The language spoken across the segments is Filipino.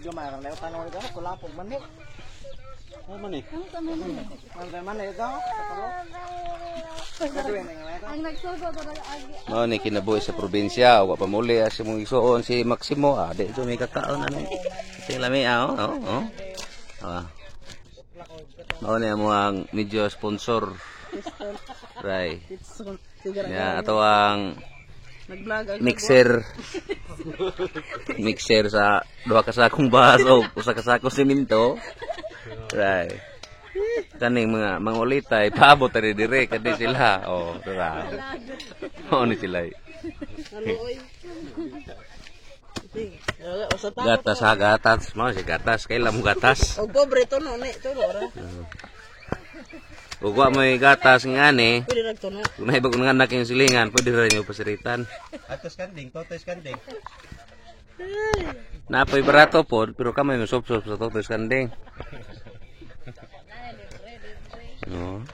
Gamay lang na tanong ito, kulapog man eh. Ano man eh? Ano man ito? Ang nagsugo to agi. Mao ni kinabuhi sa probinsya, wa pa muli si mong isuon si Maximo. Di ito may kakaon ano. Sing lami oh. Mao ni amo ang medyo sponsor. Right. Ya ato ang mixer sa duha ka sakong baso, usa ka sakong semento. Right. Kaning mga ulitay paabot tari dire kadi sila. Oh, tara. Mao ni sila. Gatas mau si gatas kailan mo gatas. Og pobre to no ne to ora. Ug wa may gatas ngani. Pwede ra to na. Kung naibag ng anak yung silingan, pwede rin yung pasiritan. Atos kanding, totoy kanding. Napoy barato po, pero kamay mo sop-sop sa totoy kanding. No.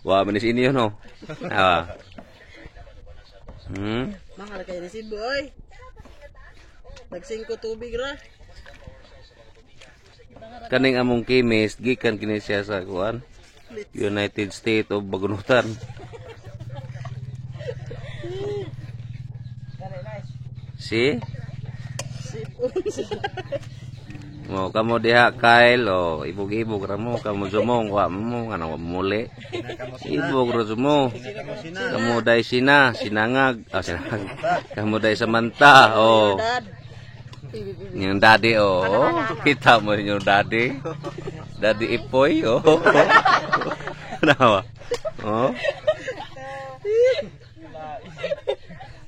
Wah, manis ini yo no. Mahal kayo ni si boy. Nagsingko tubig ra. Kaning among chemist gikan kini siya sa kuan United States of Bagunutan. Si? Mo kamo diha Kyle o ibog-ibog ra mo kamo sumong wa mo ngano muli. Ibog ra mo. Kamo dai sinangag, sinangag. Kamo dai Samantha o. Yung daddy kita mo yung daddy Ipoy Kenapa?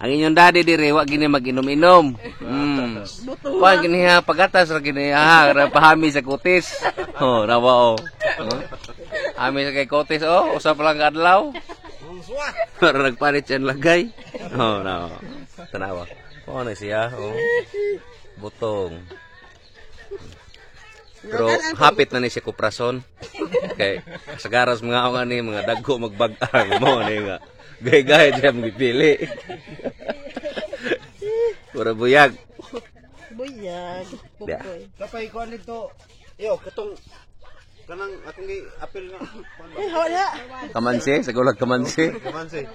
Ang inyong daddy dire wa gini mag-inom-inom. Kuan gini ha pagatas ra gini ha pahami sa kutis. Nawa Ami sa kay kutis usa pa lang kadlaw. Para nagpalit siya lagay. Nawa. Tanawa. Na siya butong. Pero hapit na ni siya kuprason. Okay. Sagaras mga nga ni mga dagko magbag-ang mo ni nga. Gay-gay siya magpili. Pura buyag. Buyag. Kapay ko nito. Yo, katong kanang akong gi-apil nga. Hawa. Kamansi, sagulag kamansi. Kamansi.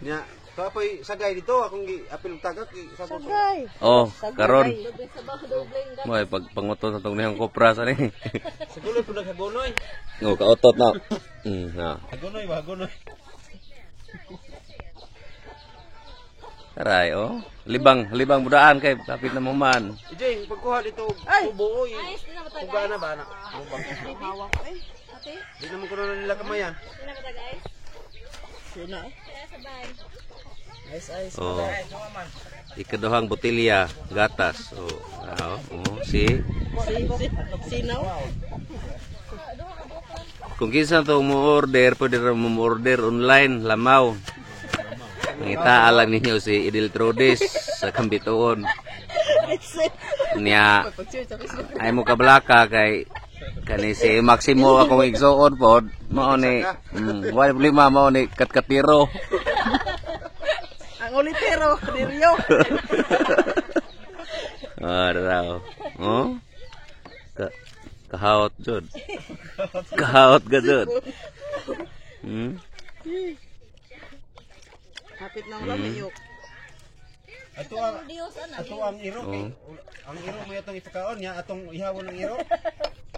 Nya kapay sagay dito akong gi-apil tagak sagay. Karon. Moy pag pangutot sa tong niyang kopra sa ni. Siguro ko naghagonoy. Kaotot na. Hagonoy. Taray libang budaan kay kapit na mo man. Ijay pagkuha dito tubo oy. Tuga na ba na? Hawak Ate. Di naman ko na nila kamayan. Sino ba ta guys? Sino? Kaya sabay. Ice. Ikaduhang botilya gatas. Si Sino? kung kinsa to mo order, pwede ra mo order online lamaw. Ngita alam ninyo si Idil Trudis sa Kambituon. Niya ay mo kablaka kay kani si Maximo akong igsuon pod mao ni wala problema mao ni katkatiro. Ang ulitero di Rio. Raw. Kahawat jud. Kahawat gajud. Hapit nang lamiyok. Ato ang iro ang iro mo atong ipakaon nya atong ihawon ng iro.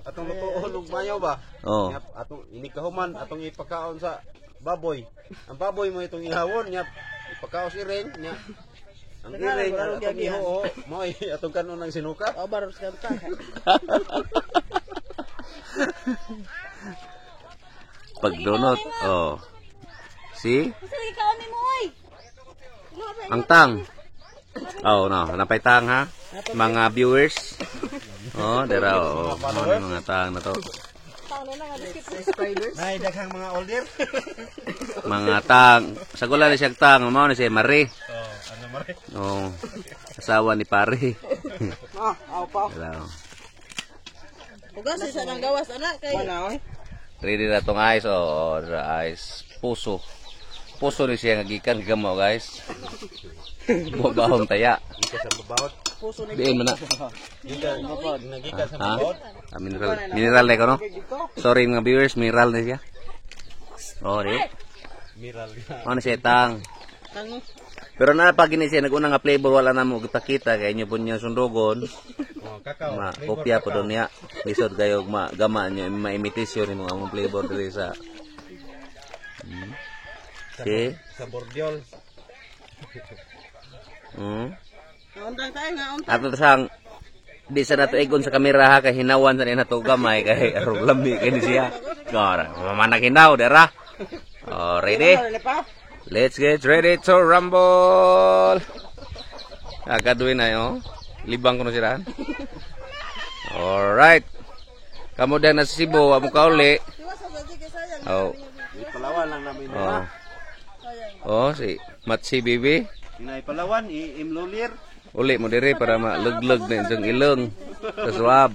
Atong lutuon og mayo ba? Atong inikahuman atong ipakaon sa baboy. Ang baboy mo itong ihawon nya ipakaon si ring nya. Ang ring atong iho mo atong kanon ng sinuka. Baros kanta. Pagdunot. Si Sige ka ni mo oy. ang tang. Napay tang ha. Mga viewers. Dera mga tang na to. Nay daghang mga older. Mga tang. Sagula ni siya tang, mao ni si Marie. Ano Marie? Asawa ni Pare. Pa. Ugas isa nang gawas anak kay. Ready na tong ice ice puso. Puso ni siya nga gikan gamo guys. Bobahong taya. Ika sa babawat. puso ni Diin man na. Gikan nagikan sa Ha? bukod. Ah, mineral. Mineral na ko, no? Sorry mga viewers, mineral na siya. Oh, di. Miral. Ano siya, tang. Tango. Pero na pag ini siya, nag-unang nga flavor, wala na mo kita-kita, kaya nyo po niya sundugon. Oh, kakao. Ma, Flavor kopya po kakao. doon niya. Lisod kayo, gama nyo, ma-imitasyon yung among flavor dali sa... Okay. Sa bordiol. Undang tayo nga unta. Ato sang di sa nato igon sa kamera ha kay hinawan sa nato gamay kay arog lami kay ni siya. Gara, mamanag hinaw dera. Oh, ready? Let's get ready to rumble. Agaduin na yo. Libang kuno sila. Alright. Kamu dan nasa Cebu, amo ka uli. Oh. Ipalawan lang namin Oh. na. Oh, si Matsi Bibi. Inay palawan, imlulir. Uli mo dire para maluglag na yung ilong sa swab.